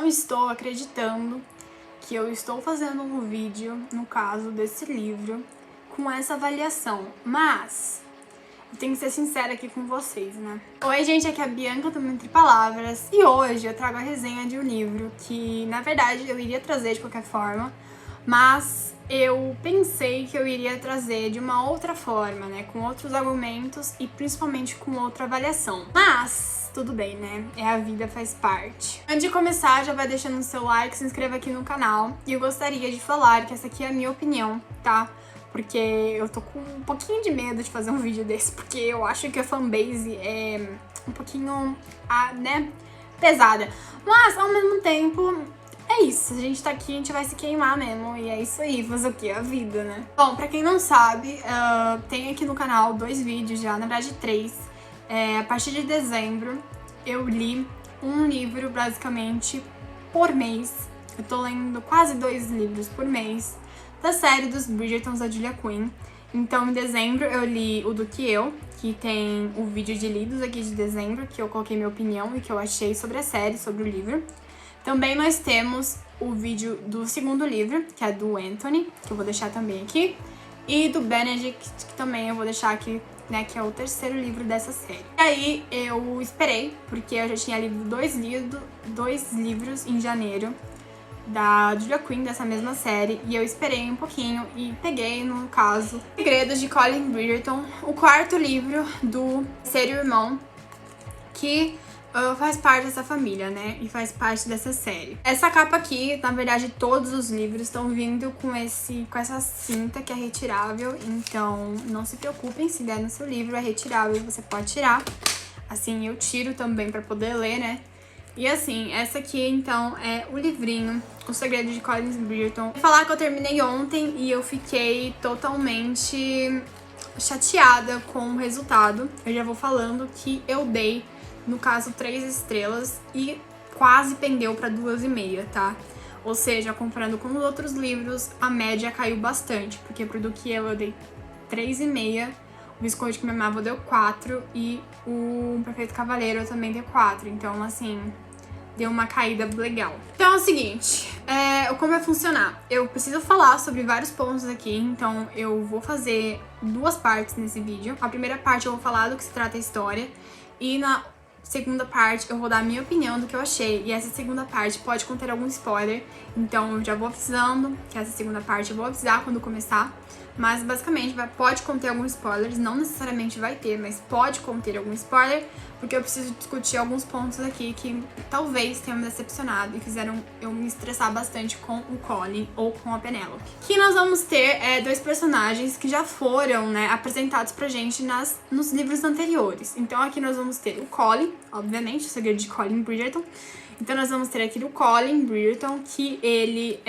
não estou acreditando que eu estou fazendo um vídeo, no caso desse livro, com essa avaliação, mas eu tenho que ser sincera aqui com vocês, né? Oi, gente, aqui é a Bianca do Entre Palavras e hoje eu trago a resenha de um livro que, na verdade, eu iria trazer de qualquer forma, mas eu pensei que eu iria trazer de uma outra forma, né? Com outros argumentos e principalmente com outra avaliação. Mas tudo bem, né? É a vida, faz parte. Antes de começar, já vai deixando o seu like, se inscreva aqui no canal. E eu gostaria de falar que essa aqui é a minha opinião, tá? Porque eu tô com um pouquinho de medo de fazer um vídeo desse, porque eu acho que a fanbase é um pouquinho, né, pesada. Mas, ao mesmo tempo, é isso. A gente tá aqui, a gente vai se queimar mesmo. E é isso aí, fazer o quê? A vida, né? Bom, pra quem não sabe, tem aqui no canal 2 vídeos já, na verdade 3. A partir de dezembro, eu li um livro, basicamente, por mês. Eu tô lendo quase 2 livros por mês da série dos Bridgertons da Julia Quinn. Então, em dezembro, eu li o Do Que Eu, que tem o vídeo de lidos aqui de dezembro, que eu coloquei minha opinião e que eu achei sobre a série, sobre o livro. Também nós temos o vídeo do segundo livro, que é do Anthony, que eu vou deixar também aqui, e do Benedict, que também eu vou deixar aqui, né, que é o terceiro livro dessa série. E aí eu esperei, porque eu já tinha lido dois livros em janeiro, da Julia Quinn, dessa mesma série, e eu esperei um pouquinho e peguei, no caso, Segredos de Colin Bridgerton, o quarto livro do terceiro irmão, que faz parte dessa família, né, e faz parte dessa série. Essa capa aqui, na verdade, todos os livros estão vindo com essa cinta que é retirável, então não se preocupem, se der no seu livro é retirável, você pode tirar. Assim, eu tiro também pra poder ler, né. E assim, essa aqui então é o livrinho, O Segredo de Colin Bridgerton. Vou falar que eu terminei ontem e eu fiquei totalmente chateada com o resultado. Eu já vou falando que eu dei, no caso, 3 estrelas e quase pendeu pra 2,5, tá? Ou seja, comparando com os outros livros, a média caiu bastante, porque pro Do Que Eu dei 3,5, o Visconde que Me Amava deu 4 e o Perfeito Cavaleiro eu também dei 4. Então, assim, deu uma caída legal. Então é o seguinte, como vai funcionar? Eu preciso falar sobre vários pontos aqui, então eu vou fazer 2 partes nesse vídeo. A primeira parte eu vou falar do que se trata a história e na segunda parte eu vou dar a minha opinião do que eu achei. E essa segunda parte pode conter algum spoiler, então eu já vou avisando que essa segunda parte eu vou avisar quando começar. Mas basicamente pode conter alguns spoilers, não necessariamente vai ter, mas pode conter algum spoiler, porque eu preciso discutir alguns pontos aqui que talvez tenham me decepcionado e fizeram eu me estressar bastante com o Colin ou com a Penélope. Aqui nós vamos ter 2 personagens que já foram, né, apresentados pra gente nos livros anteriores. Então aqui nós vamos ter o Colin, obviamente, O Segredo de Colin Bridgerton. Então nós vamos ter aqui o Colin Bridgerton, que ele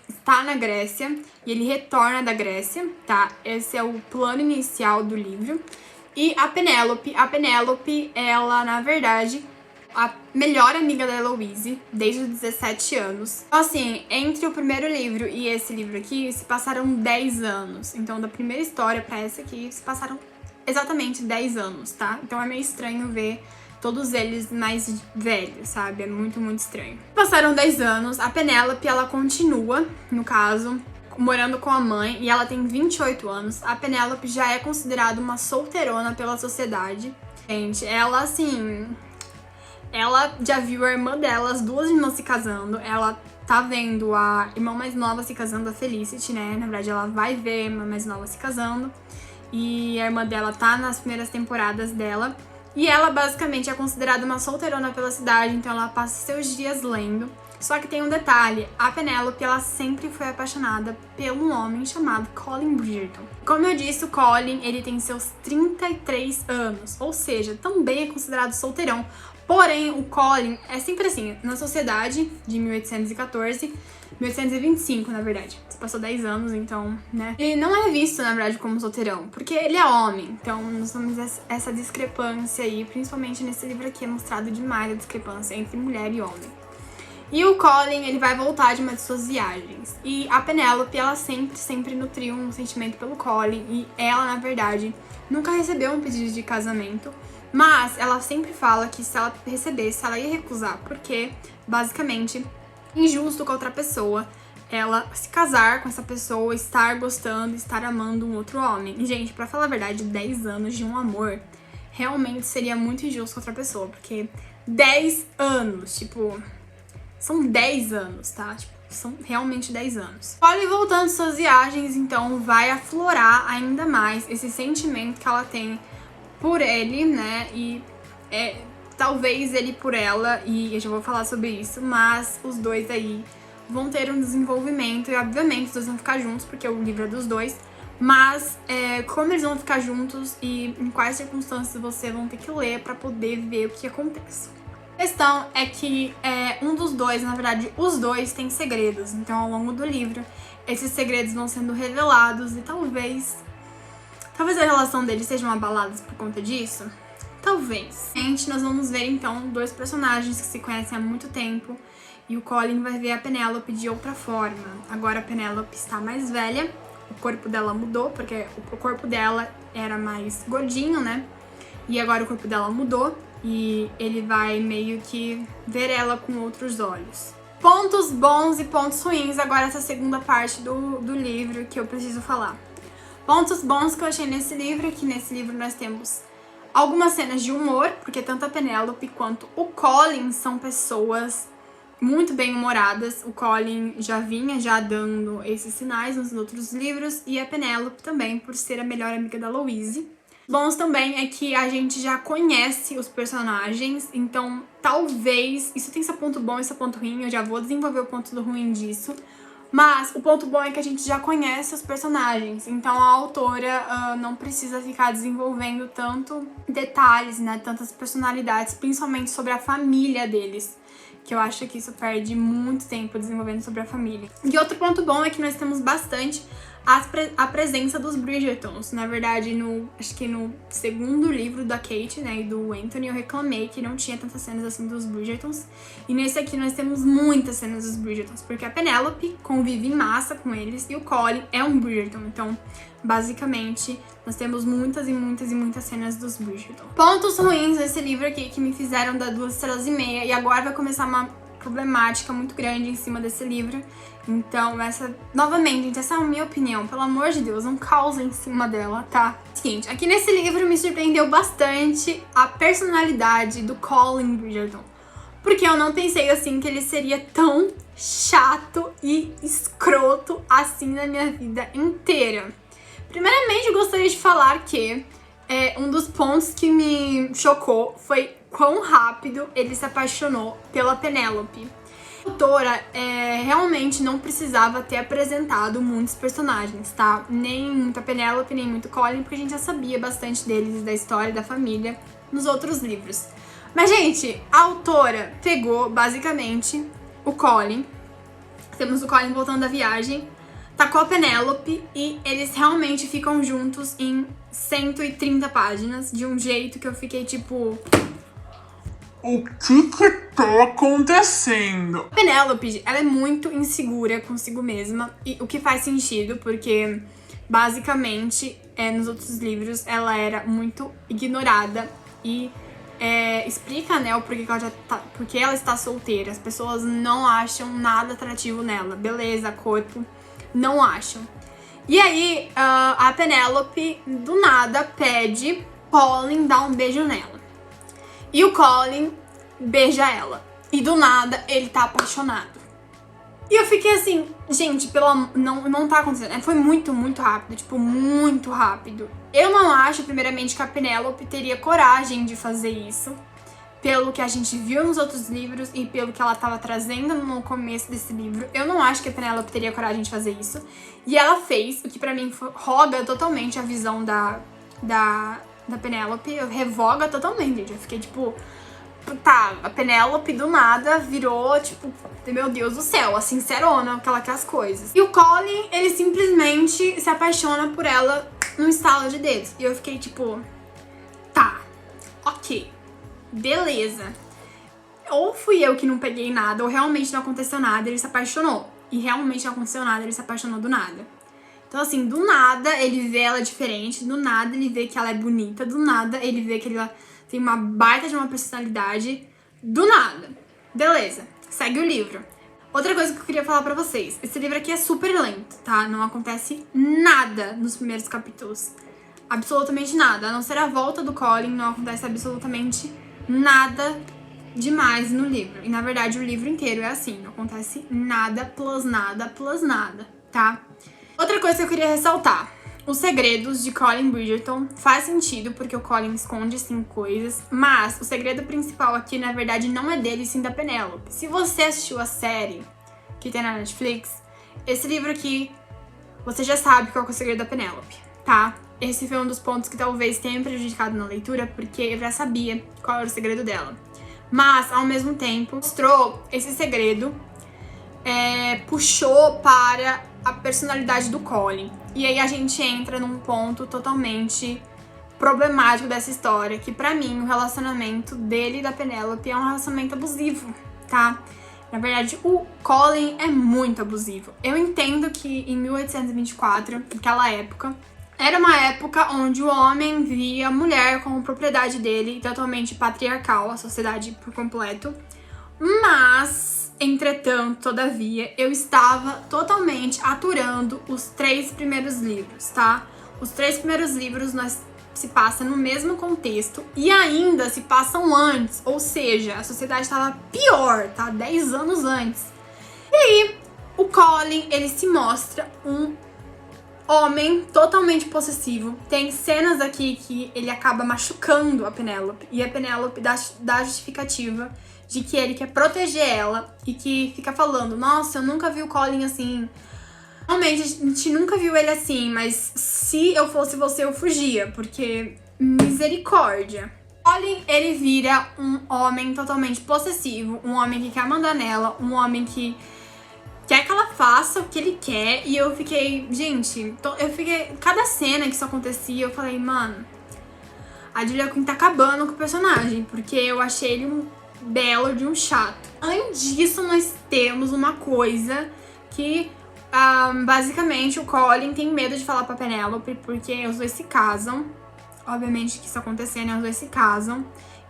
está na Grécia e ele retorna da Grécia, tá? Esse é o plano inicial do livro. E a Penélope, ela, na verdade, a melhor amiga da Eloise desde os 17 anos. Então, assim, entre o primeiro livro e esse livro aqui, se passaram 10 anos. Então, da primeira história pra essa aqui, se passaram exatamente 10 anos, tá? Então é meio estranho ver todos eles mais velhos, sabe? É muito, muito estranho. Passaram 10 anos, a Penélope, ela continua, no caso, morando com a mãe, e ela tem 28 anos. A Penélope já é considerada uma solteirona pela sociedade. Gente, ela, assim, ela já viu a irmã dela, as 2 irmãs se casando. Ela tá vendo a irmã mais nova se casando, a Felicity, né? Na verdade, ela vai ver a irmã mais nova se casando. E a irmã dela tá nas primeiras temporadas dela. E ela, basicamente, é considerada uma solteirona pela cidade, então ela passa seus dias lendo. Só que tem um detalhe, a Penélope, ela sempre foi apaixonada por um homem chamado Colin Bridgerton. Como eu disse, o Colin, ele tem seus 33 anos, ou seja, também é considerado solteirão. Porém, o Colin é sempre assim, na sociedade de 1825, na verdade. Você passou 10 anos, então, né? Ele não é visto, na verdade, como solteirão, porque ele é homem. Então, nós temos essa discrepância aí, principalmente nesse livro aqui, é mostrado demais a discrepância entre mulher e homem. E o Colin, ele vai voltar de uma de suas viagens. E a Penélope, ela sempre nutriu um sentimento pelo Colin. E ela, na verdade, nunca recebeu um pedido de casamento, Mas ela sempre fala que se ela recebesse, ela ia recusar, porque, basicamente, injusto com outra pessoa ela se casar com essa pessoa, estar gostando, estar amando um outro homem. E, gente, pra falar a verdade, 10 anos de um amor realmente seria muito injusto com outra pessoa, porque 10 anos, tipo, são 10 anos, tá? Tipo, são realmente 10 anos. Polly, voltando às suas viagens, então, vai aflorar ainda mais esse sentimento que ela tem por ele, né? E talvez ele por ela, e eu já vou falar sobre isso, mas os dois aí vão ter um desenvolvimento, e obviamente os dois vão ficar juntos, porque o livro é dos dois, mas como eles vão ficar juntos e em quais circunstâncias você vão ter que ler pra poder ver o que acontece. A questão é que um dos dois, na verdade, os dois têm segredos, então ao longo do livro, esses segredos vão sendo revelados e talvez a relação deles sejam abaladas por conta disso. Talvez. Gente, nós vamos ver então dois personagens que se conhecem há muito tempo e o Colin vai ver a Penélope de outra forma. Agora a Penélope está mais velha, o corpo dela mudou, porque o corpo dela era mais gordinho, né? E agora o corpo dela mudou e ele vai meio que ver ela com outros olhos. Pontos bons e pontos ruins, agora essa segunda parte do livro que eu preciso falar. Pontos bons que eu achei nesse livro, que nesse livro nós temos algumas cenas de humor, porque tanto a Penélope quanto o Colin são pessoas muito bem-humoradas. O Colin já vinha dando esses sinais nos outros livros, e a Penélope também, por ser a melhor amiga da Louise. Bons também é que a gente já conhece os personagens, então talvez, isso tem seu ponto bom e seu ponto ruim, eu já vou desenvolver o ponto do ruim disso. Mas o ponto bom é que a gente já conhece os personagens, então a autora não precisa ficar desenvolvendo tanto detalhes, né, tantas personalidades, principalmente sobre a família deles, que eu acho que isso perde muito tempo desenvolvendo sobre a família. E outro ponto bom é que nós temos bastante a presença dos Bridgertons. Na verdade, acho que no segundo livro da Kate, né, e do Anthony, eu reclamei que não tinha tantas cenas assim dos Bridgertons. E nesse aqui nós temos muitas cenas dos Bridgertons, porque a Penélope convive em massa com eles e o Colin é um Bridgerton. Então, basicamente, nós temos muitas e muitas e muitas cenas dos Bridgerton. Pontos ruins desse livro aqui que me fizeram dar 2,5 estrelas, e agora vai começar uma problemática muito grande em cima desse livro. Então, novamente, gente, essa é a minha opinião. Pelo amor de Deus, não causa em cima dela, tá? Seguinte, aqui nesse livro me surpreendeu bastante a personalidade do Colin Bridgerton. Porque eu não pensei, assim, que ele seria tão chato e escroto assim na minha vida inteira. Primeiramente, eu gostaria de falar que um dos pontos que me chocou foi quão rápido ele se apaixonou pela Penélope. A autora realmente não precisava ter apresentado muitos personagens, tá? Nem muito a Penélope, nem muito Colin, porque a gente já sabia bastante deles, da história, da família, nos outros livros. Mas, gente, a autora pegou, basicamente, o Colin. Temos o Colin voltando da viagem, tacou a Penélope e eles realmente ficam juntos em 130 páginas, de um jeito que eu fiquei tipo... O que tá acontecendo? A Penélope, ela é muito insegura consigo mesma, e o que faz sentido, porque basicamente nos outros livros ela era muito ignorada e explica, né, o porquê que porque ela está solteira. As pessoas não acham nada atrativo nela, beleza, corpo, não acham. E aí a Penélope do nada pede Colin dar um beijo nela. E o Colin beija ela. E do nada, ele tá apaixonado. E eu fiquei assim, gente, não tá acontecendo. Foi muito, muito rápido. Tipo, muito rápido. Eu não acho, primeiramente, que a Penélope teria coragem de fazer isso. Pelo que a gente viu nos outros livros e pelo que ela tava trazendo no começo desse livro. Eu não acho que a Penélope teria coragem de fazer isso. E ela fez, o que pra mim roga totalmente a visão da Penélope, revoga totalmente, gente. Eu fiquei tipo, tá, a Penélope do nada virou, tipo, meu Deus do céu, a sincerona, que ela quer as coisas. E o Colin, ele simplesmente se apaixona por ela num estalo de dedos. E eu fiquei tipo, tá, ok, beleza. Ou fui eu que não peguei nada, ou realmente não aconteceu nada, ele se apaixonou. E realmente não aconteceu nada, ele se apaixonou do nada. Então, assim, do nada ele vê ela diferente, do nada ele vê que ela é bonita, do nada ele vê que ela tem uma baita de uma personalidade, do nada. Beleza, segue o livro. Outra coisa que eu queria falar pra vocês, esse livro aqui é super lento, tá? Não acontece nada nos primeiros capítulos. Absolutamente nada, a não ser a volta do Colin, não acontece absolutamente nada demais no livro. E na verdade o livro inteiro é assim, não acontece nada plus nada plus nada, tá? Outra coisa que eu queria ressaltar, os segredos de Colin Bridgerton faz sentido porque o Colin esconde sim coisas, mas o segredo principal aqui na verdade não é dele, sim da Penélope. Se você assistiu a série que tem na Netflix, esse livro aqui você já sabe qual é o segredo da Penélope, tá? Esse foi um dos pontos que talvez tenha me prejudicado na leitura, porque eu já sabia qual era o segredo dela. Mas, ao mesmo tempo, mostrou esse segredo, puxou para a personalidade do Colin. E aí a gente entra num ponto totalmente problemático dessa história, que pra mim o relacionamento dele e da Penélope é um relacionamento abusivo, tá? Na verdade, o Colin é muito abusivo. Eu entendo que em 1824, naquela época, era uma época onde o homem via a mulher como propriedade dele, totalmente patriarcal, a sociedade por completo. Mas, entretanto, todavia, eu estava totalmente aturando os 3 primeiros livros, tá? Os 3 primeiros livros se passam no mesmo contexto e ainda se passam antes, ou seja, a sociedade estava pior, tá? 10 anos antes. E aí, o Colin, ele se mostra um homem totalmente possessivo. Tem cenas aqui que ele acaba machucando a Penélope. E a Penélope dá justificativa de que ele quer proteger ela. E que fica falando, nossa, eu nunca vi o Colin assim. Realmente, a gente nunca viu ele assim. Mas se eu fosse você, eu fugia. Porque, misericórdia. Colin, ele vira um homem totalmente possessivo. Um homem que quer mandar nela. Um homem que quer que ela faça o que ele quer. E eu fiquei, gente, cada cena que isso acontecia, eu falei, mano, a Julia Quinn tá acabando com o personagem, porque eu achei ele um belo de um chato. Além disso, nós temos uma coisa que, basicamente, o Colin tem medo de falar pra Penélope, porque os dois se casam. Obviamente que isso acontecendo, né? Os dois se casam.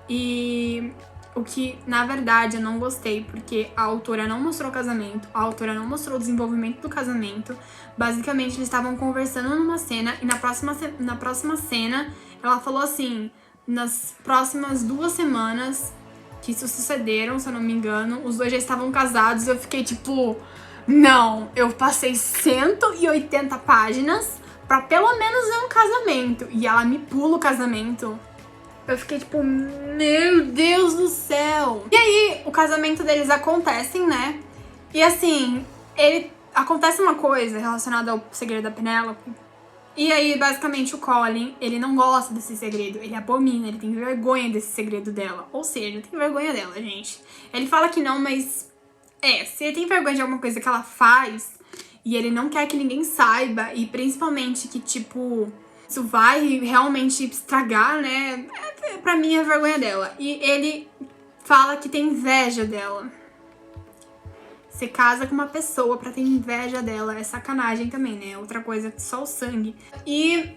E o que, na verdade, eu não gostei, porque a autora não mostrou o casamento, a autora não mostrou o desenvolvimento do casamento. Basicamente, eles estavam conversando numa cena, e na próxima cena, ela falou assim, nas próximas 2 semanas que isso sucederam, se eu não me engano, os dois já estavam casados. Eu fiquei tipo, não, eu passei 180 páginas pra pelo menos ver um casamento, e ela me pula o casamento. Eu fiquei tipo, meu Deus do céu. E aí, o casamento deles acontece, né? E assim, acontece uma coisa relacionada ao segredo da Penélope. E aí, basicamente, o Colin, ele não gosta desse segredo. Ele abomina, ele tem vergonha desse segredo dela. Ou seja, tem vergonha dela, gente. Ele fala que não, mas se ele tem vergonha de alguma coisa que ela faz e ele não quer que ninguém saiba, e principalmente que, tipo, isso vai realmente estragar, né? Pra mim é vergonha dela. E ele fala que tem inveja dela. Você casa com uma pessoa pra ter inveja dela. É sacanagem também, né? Outra coisa que só o sangue. E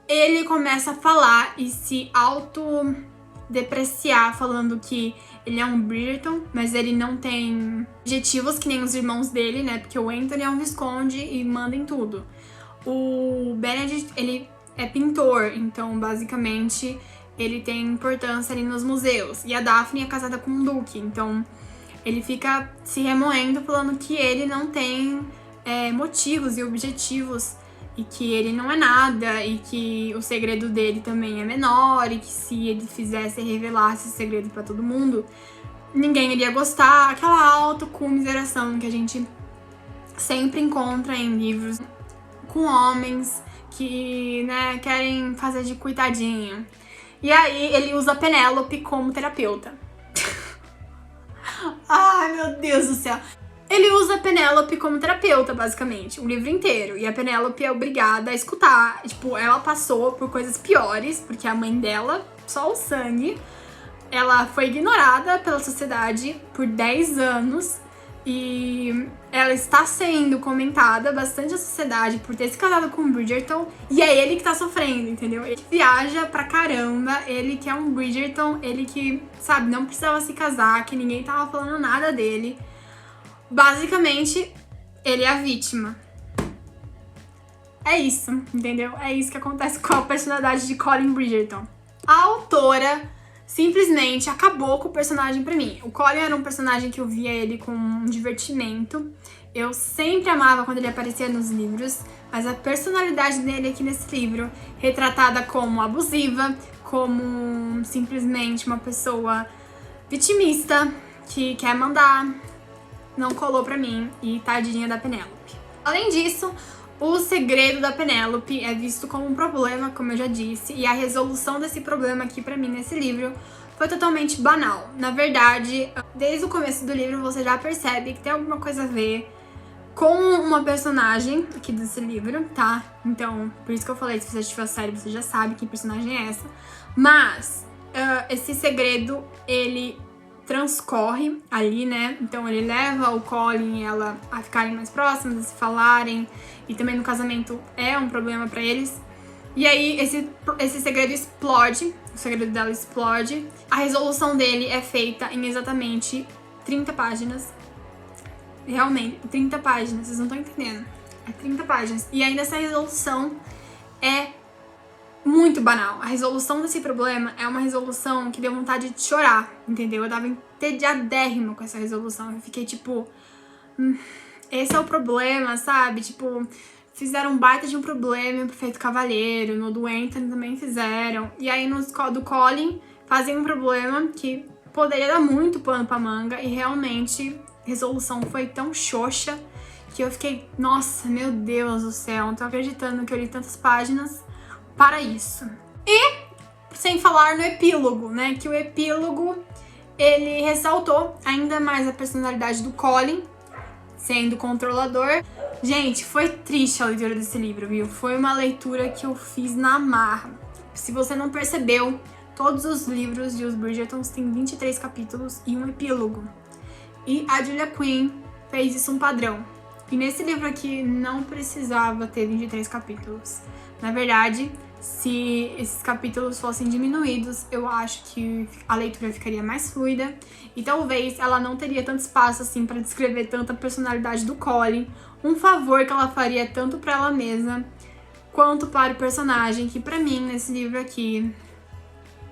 ele começa a falar e se autodepreciar, falando que ele é um Bridgerton, mas ele não tem objetivos que nem os irmãos dele, né? Porque o Anthony é um visconde e manda em tudo. O Benedict, ele é pintor, então basicamente ele tem importância ali nos museus. E a Daphne é casada com um duque, então ele fica se remoendo falando que ele não tem motivos e objetivos, e que ele não é nada, e que o segredo dele também é menor, e que se ele fizesse e revelasse esse segredo pra todo mundo, ninguém iria gostar. Aquela autocomiseração que a gente sempre encontra em livros com homens que, né, querem fazer de coitadinho. E aí ele usa a Penélope como terapeuta. Ai, meu Deus do céu. Ele usa a Penélope como terapeuta, basicamente, o livro inteiro. E a Penélope é obrigada a escutar. Tipo, ela passou por coisas piores, porque a mãe dela, só o sangue, ela foi ignorada pela sociedade por 10 anos. E ela está sendo comentada bastante na sociedade por ter se casado com o Bridgerton. E é ele que tá sofrendo, entendeu? Ele viaja pra caramba, ele que é um Bridgerton, ele que, sabe, não precisava se casar, que ninguém tava falando nada dele. Basicamente, ele é a vítima. É isso, entendeu? É isso que acontece com a personalidade de Colin Bridgerton. A autora simplesmente acabou com o personagem pra mim. O Colin era um personagem que eu via ele com um divertimento. Eu sempre amava quando ele aparecia nos livros, mas a personalidade dele aqui nesse livro, retratada como abusiva, como simplesmente uma pessoa vitimista, que quer mandar, não colou pra mim, e tadinha da Penélope. Além disso, o segredo da Penélope é visto como um problema, como eu já disse, e a resolução desse problema aqui pra mim nesse livro foi totalmente banal. Na verdade, desde o começo do livro você já percebe que tem alguma coisa a ver com uma personagem aqui desse livro, tá? Então, por isso que eu falei, se você assistiu a série, você já sabe que personagem é essa. Mas, esse segredo, ele transcorre ali, né? Então ele leva o Colin e ela a ficarem mais próximas, a se falarem, e também no casamento é um problema pra eles. E aí esse segredo explode, o segredo dela explode. A resolução dele é feita em exatamente 30 páginas. Realmente, 30 páginas, vocês não estão entendendo. É 30 páginas. E ainda essa resolução é muito banal. A resolução desse problema é uma resolução que deu vontade de chorar, entendeu? Eu tava entediadérrima com essa resolução. Eu fiquei tipo, esse é o problema, sabe? Tipo, fizeram um baita de um problema no Perfeito Cavaleiro, no do Anthony também fizeram. E aí no do Colin fazem um problema que poderia dar muito pano pra manga, e realmente a resolução foi tão xoxa que eu fiquei, nossa, meu Deus do céu, não tô acreditando que eu li tantas páginas para isso. E sem falar no epílogo, né? Que o epílogo, ele ressaltou ainda mais a personalidade do Colin, sendo controlador. Gente, foi triste a leitura desse livro, viu? Foi uma leitura que eu fiz na marra. Se você não percebeu, todos os livros de Os Bridgertons têm 23 capítulos e um epílogo. E a Julia Quinn fez isso um padrão. E nesse livro aqui não precisava ter 23 capítulos. Na verdade, se esses capítulos fossem diminuídos, eu acho que a leitura ficaria mais fluida e talvez ela não teria tanto espaço assim para descrever tanta personalidade do Colin, um favor que ela faria tanto para ela mesma quanto para o personagem, que pra mim nesse livro aqui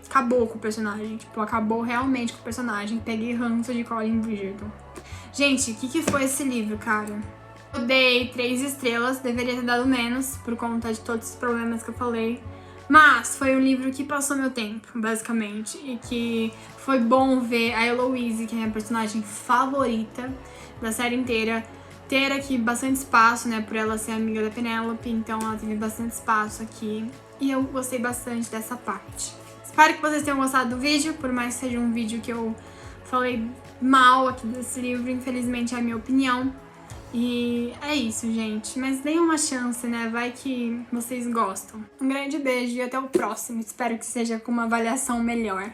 acabou com o personagem, tipo, acabou realmente com o personagem. Peguei ranço de Colin Bridgerton. Gente, o que foi esse livro, cara? Eu dei 3 estrelas, deveria ter dado menos, por conta de todos os problemas que eu falei. Mas foi um livro que passou meu tempo, basicamente. E que foi bom ver a Eloise, que é a minha personagem favorita da série inteira, ter aqui bastante espaço, né, por ela ser amiga da Penélope. Então ela teve bastante espaço aqui. E eu gostei bastante dessa parte. Espero que vocês tenham gostado do vídeo, por mais que seja um vídeo que eu falei mal aqui desse livro. Infelizmente é a minha opinião. E é isso, gente. Mas deem uma chance, né? Vai que vocês gostam. Um grande beijo e até o próximo. Espero que seja com uma avaliação melhor.